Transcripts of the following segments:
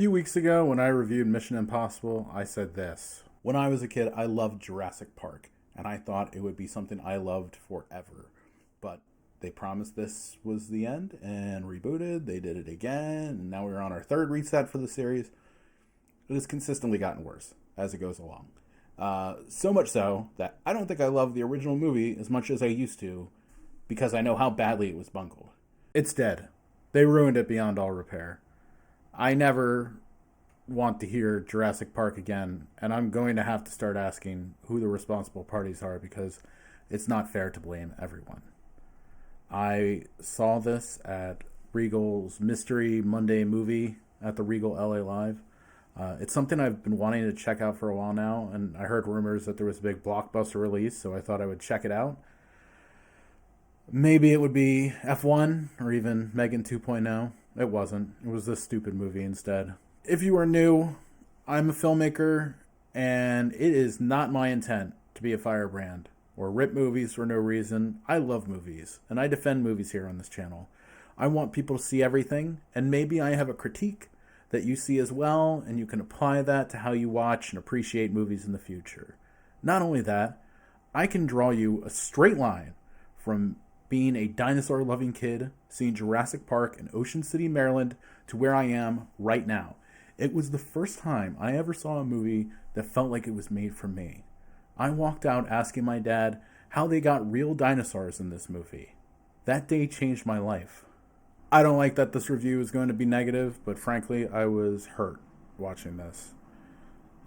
Few weeks ago, when I reviewed Mission Impossible, I said this. When I was a kid, I loved Jurassic Park, and I thought it would be something I loved forever. But they promised this was the end and rebooted. They did it again, and now we're on our third reset for the series. It has consistently gotten worse as it goes along. So much so that I don't think I love the original movie as much as I used to because I know how badly it was bungled. It's dead. They ruined it beyond all repair. I never want to hear Jurassic Park again, and I'm going to have to start asking who the responsible parties are because it's not fair to blame everyone. I saw this at Regal's Mystery Monday movie at the Regal LA Live. It's something I've been wanting to check out for a while now, and I heard rumors that there was a big blockbuster release, so I thought I would check it out. Maybe it would be F1 or even Megan 2.0. It wasn't. It was this stupid movie instead. If you are new, I'm a filmmaker, and it is not my intent to be a firebrand or rip movies for no reason. I love movies, and I defend movies here on this channel. I want people to see everything, and maybe I have a critique that you see as well, and you can apply that to how you watch and appreciate movies in the future. Not only that, I can draw you a straight line from being a dinosaur-loving kid, seeing Jurassic Park in Ocean City, Maryland, to where I am right now. It was the first time I ever saw a movie that felt like it was made for me. I walked out asking my dad how they got real dinosaurs in this movie. That day changed my life. I don't like that this review is going to be negative, but frankly, I was hurt watching this.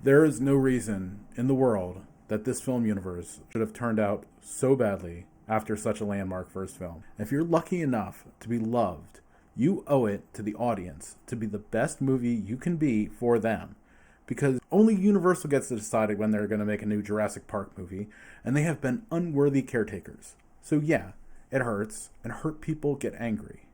There is no reason in the world that this film universe should have turned out so badly after such a landmark first film. If you're lucky enough to be loved, you owe it to the audience to be the best movie you can be for them. Because only Universal gets to decide when they're going to make a new Jurassic Park movie, and they have been unworthy caretakers. So yeah, it hurts, and hurt people get angry.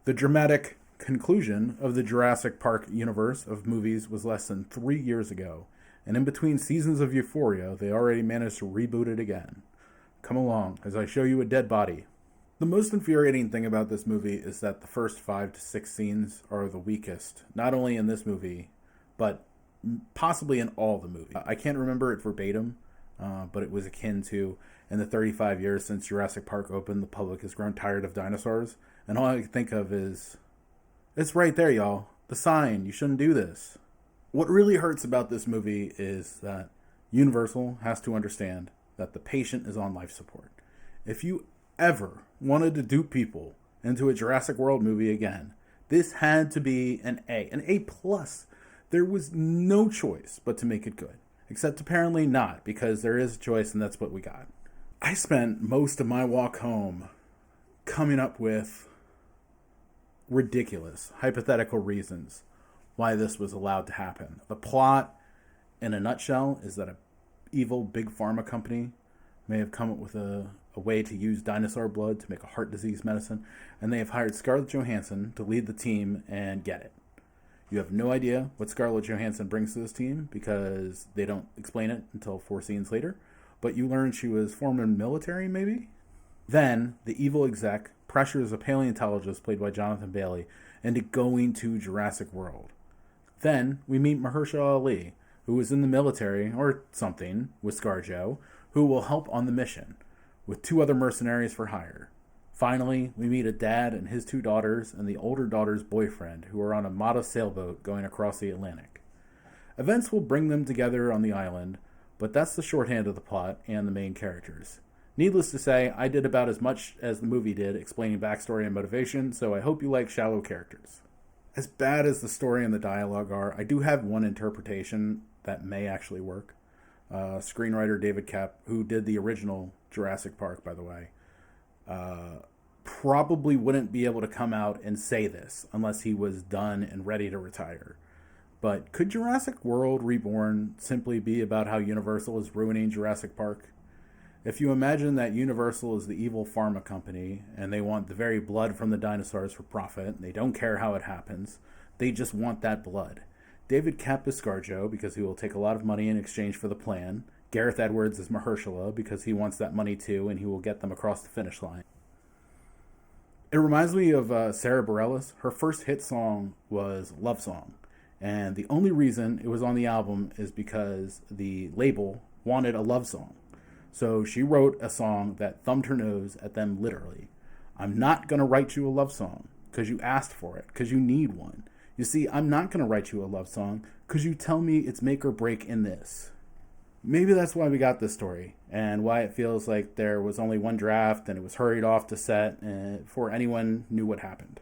The dramatic conclusion of the Jurassic Park universe of movies was less than 3 years ago, and in between seasons of Euphoria, they already managed to reboot it again. Come along as I show you a dead body. The most infuriating thing about this movie is that the first 5 to 6 scenes are the weakest, not only in this movie, but possibly in all the movies. I can't remember it verbatim, but it was akin to, in the 35 years since Jurassic Park opened, the public has grown tired of dinosaurs. And all I can think of is, it's right there, y'all. The sign, you shouldn't do this. What really hurts about this movie is that Universal has to understand that the patient is on life support. If you ever wanted to dupe people into a Jurassic World movie again, this had to be an A plus. There was no choice but to make it good, except apparently not, because there is a choice and that's what we got. I spent most of my walk home coming up with ridiculous hypothetical reasons why this was allowed to happen. The plot, in a nutshell, is that an evil big pharma company may have come up with a way to use dinosaur blood to make a heart disease medicine, and they have hired Scarlett Johansson to lead the team and get it. You have no idea what Scarlett Johansson brings to this team because they don't explain it until 4 scenes later, but you learn she was former military, maybe? Then, the evil exec pressures a paleontologist played by Jonathan Bailey into going to Jurassic World. Then, we meet Mahershala Ali, who was in the military, or something, with ScarJo, who will help on the mission, with 2 other mercenaries for hire. Finally, we meet a dad and his 2 daughters and the older daughter's boyfriend, who are on a modest sailboat going across the Atlantic. Events will bring them together on the island, but that's the shorthand of the plot and the main characters. Needless to say, I did about as much as the movie did explaining backstory and motivation, so I hope you like shallow characters. As bad as the story and the dialogue are, I do have one interpretation that may actually work. Screenwriter David Koepp, who did the original Jurassic Park, by the way, probably wouldn't be able to come out and say this unless he was done and ready to retire. But could Jurassic World Reborn simply be about how Universal is ruining Jurassic Park? If you imagine that Universal is the evil pharma company and they want the very blood from the dinosaurs for profit, they don't care how it happens, they just want that blood. David Koepp is ScarJo because he will take a lot of money in exchange for the plan. Gareth Edwards is Mahershala because he wants that money too and he will get them across the finish line. It reminds me of Sarah Bareilles. Her first hit song was Love Song. And the only reason it was on the album is because the label wanted a love song. So she wrote a song that thumbed her nose at them literally. I'm not going to write you a love song because you asked for it, because you need one. You see, I'm not going to write you a love song because you tell me it's make or break in this. Maybe that's why we got this story and why it feels like there was only one draft and it was hurried off to set before anyone knew what happened.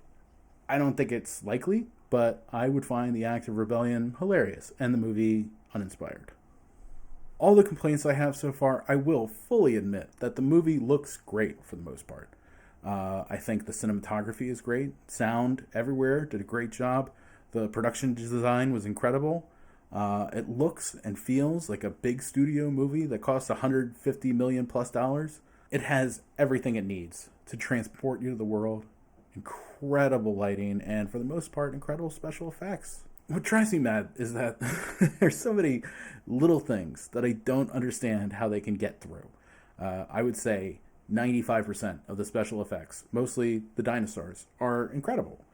I don't think it's likely, but I would find the act of rebellion hilarious and the movie uninspired. All the complaints I have so far, I will fully admit that the movie looks great for the most part. I think the cinematography is great. Sound everywhere did a great job. The production design was incredible. It looks and feels like a big studio movie that costs $150 million plus. It has everything it needs to transport you to the world. Incredible lighting and, for the most part, incredible special effects. What drives me mad is that there's so many little things that I don't understand how they can get through. I would say 95% of the special effects, mostly the dinosaurs, are incredible.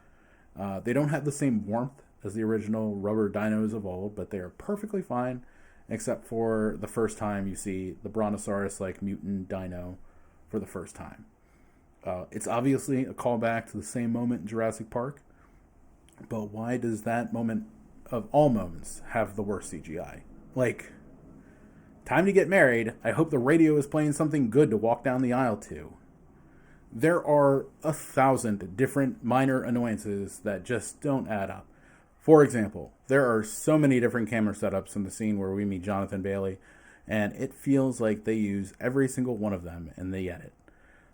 They don't have the same warmth as the original rubber dinos of old, but they are perfectly fine, except for the first time you see the brontosaurus-like mutant dino for the first time. It's obviously a callback to the same moment in Jurassic Park, but why does that moment of all moments have the worst CGI? Like, time to get married, I hope the radio is playing something good to walk down the aisle to. There are 1,000 different minor annoyances that just don't add up. For example, there are so many different camera setups in the scene where we meet Jonathan Bailey, and it feels like they use every single one of them in the edit.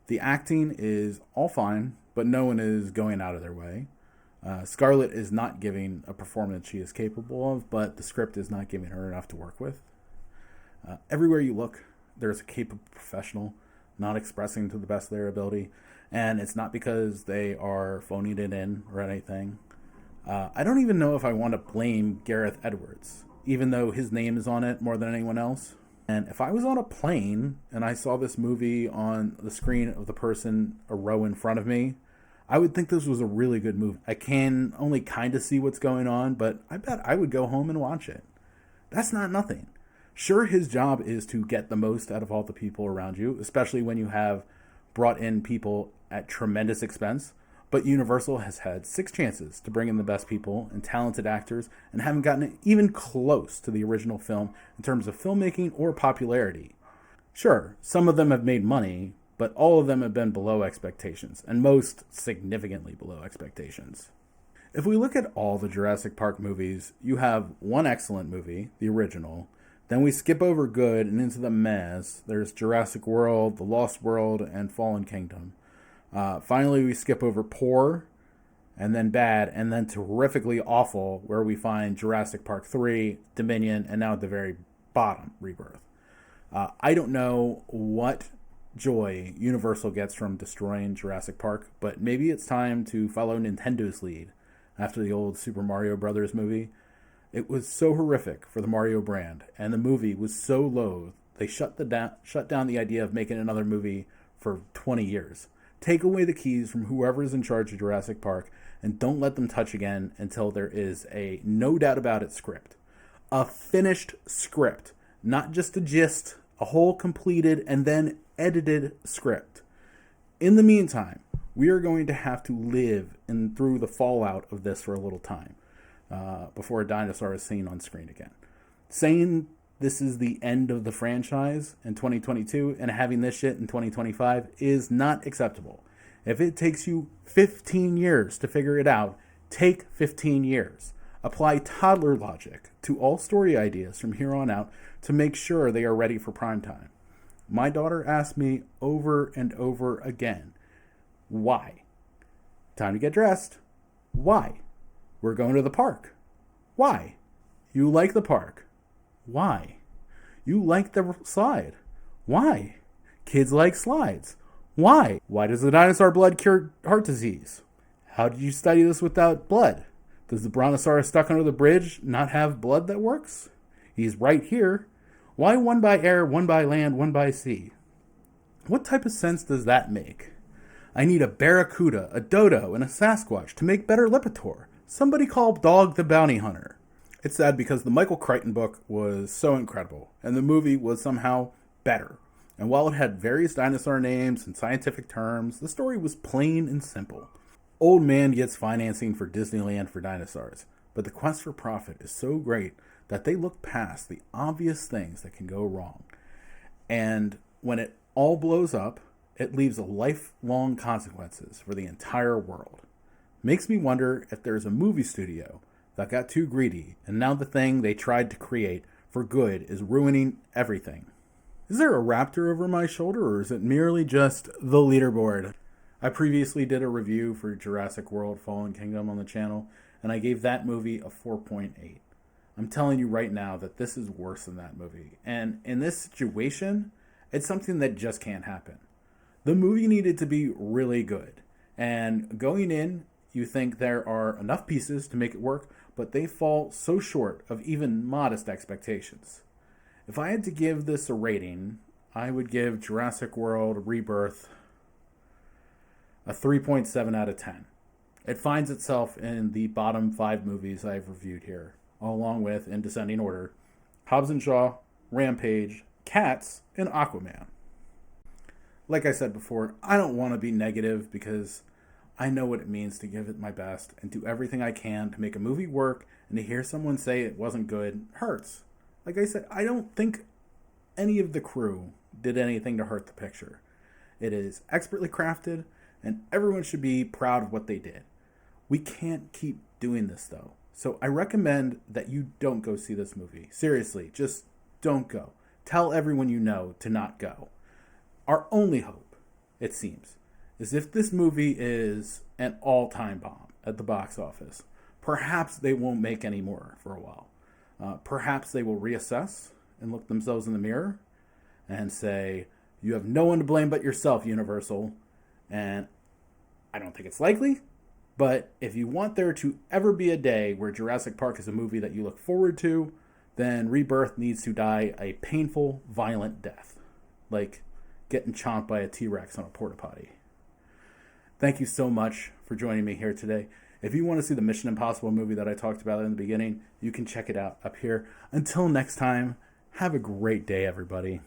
The acting is all fine, but no one is going out of their way. Scarlett is not giving a performance she is capable of, but the script is not giving her enough to work with. Everywhere you look, there's a capable professional not expressing to the best of their ability, and it's not because they are phoning it in or anything. I don't even know if I want to blame Gareth Edwards, even though his name is on it more than anyone else. And if I was on a plane and I saw this movie on the screen of the person a row in front of me, I would think this was a really good movie. I can only kind of see what's going on, but I bet I would go home and watch it. That's not nothing. Sure, his job is to get the most out of all the people around you, especially when you have brought in people at tremendous expense. But Universal has had 6 chances to bring in the best people and talented actors and haven't gotten even close to the original film in terms of filmmaking or popularity. Sure, some of them have made money, but all of them have been below expectations, and most significantly below expectations. If we look at all the Jurassic Park movies, you have one excellent movie, the original. Then we skip over good and into the mess. There's Jurassic World, The Lost World, and Fallen Kingdom. Finally, we skip over poor, and then bad, and then terrifically awful, where we find Jurassic Park 3, Dominion, and now at the very bottom, Rebirth. I don't know what joy Universal gets from destroying Jurassic Park, but maybe it's time to follow Nintendo's lead after the old Super Mario Brothers movie. It was so horrific for the Mario brand, and the movie was so loathed, they shut down the idea of making another movie for 20 years. Take away the keys from whoever's in charge of Jurassic Park, and don't let them touch again until there is a no doubt about it script. A finished script, not just a gist, a whole completed and then edited script. In the meantime, we are going to have to live through the fallout of this for a little time before a dinosaur is seen on screen again. Saying this is the end of the franchise in 2022 and having this shit in 2025 is not acceptable. If it takes you 15 years to figure it out, take 15 years. Apply toddler logic to all story ideas from here on out to make sure they are ready for prime time. My daughter asked me over and over again, why? Time to get dressed. Why? We're going to the park. Why? You like the park. Why? You like the slide. Why? Kids like slides. Why? Why does the dinosaur blood cure heart disease? How did you study this without blood? Does the brontosaurus stuck under the bridge not have blood that works? He's right here. Why one by air, one by land, one by sea? What type of sense does that make? I need a barracuda, a dodo, and a Sasquatch to make better Lipitor. Somebody call Dog the Bounty Hunter. It's sad because the Michael Crichton book was so incredible, and the movie was somehow better. And while it had various dinosaur names and scientific terms, the story was plain and simple. Old man gets financing for Disneyland for dinosaurs, but the quest for profit is so great that they look past the obvious things that can go wrong. And when it all blows up, it leaves lifelong consequences for the entire world. Makes me wonder if there's a movie studio that got too greedy, and now the thing they tried to create for good is ruining everything. Is there a raptor over my shoulder, or is it merely just the leaderboard? I previously did a review for Jurassic World Fallen Kingdom on the channel, and I gave that movie a 4.8. I'm telling you right now that this is worse than that movie. And in this situation, it's something that just can't happen. The movie needed to be really good. And going in, you think there are enough pieces to make it work, but they fall so short of even modest expectations. If I had to give this a rating, I would give Jurassic World Rebirth a 3.7 out of 10. It finds itself in the bottom 5 movies I've reviewed here, along with, in descending order, Hobbs and Shaw, Rampage, Cats, and Aquaman. Like I said before, I don't want to be negative because I know what it means to give it my best and do everything I can to make a movie work, and to hear someone say it wasn't good hurts. Like I said, I don't think any of the crew did anything to hurt the picture. It is expertly crafted, and everyone should be proud of what they did. We can't keep doing this, though. So I recommend that you don't go see this movie. Seriously, just don't go. Tell everyone you know to not go. Our only hope, it seems, is if this movie is an all-time bomb at the box office, perhaps they won't make any more for a while. Perhaps they will reassess and look themselves in the mirror and say, you have no one to blame but yourself, Universal. And I don't think it's likely, but if you want there to ever be a day where Jurassic Park is a movie that you look forward to, then Rebirth needs to die a painful, violent death, like getting chomped by a T-Rex on a porta potty. Thank you so much for joining me here today. If you want to see the Mission Impossible movie that I talked about in the beginning, you can check it out up here. Until next time, have a great day, everybody.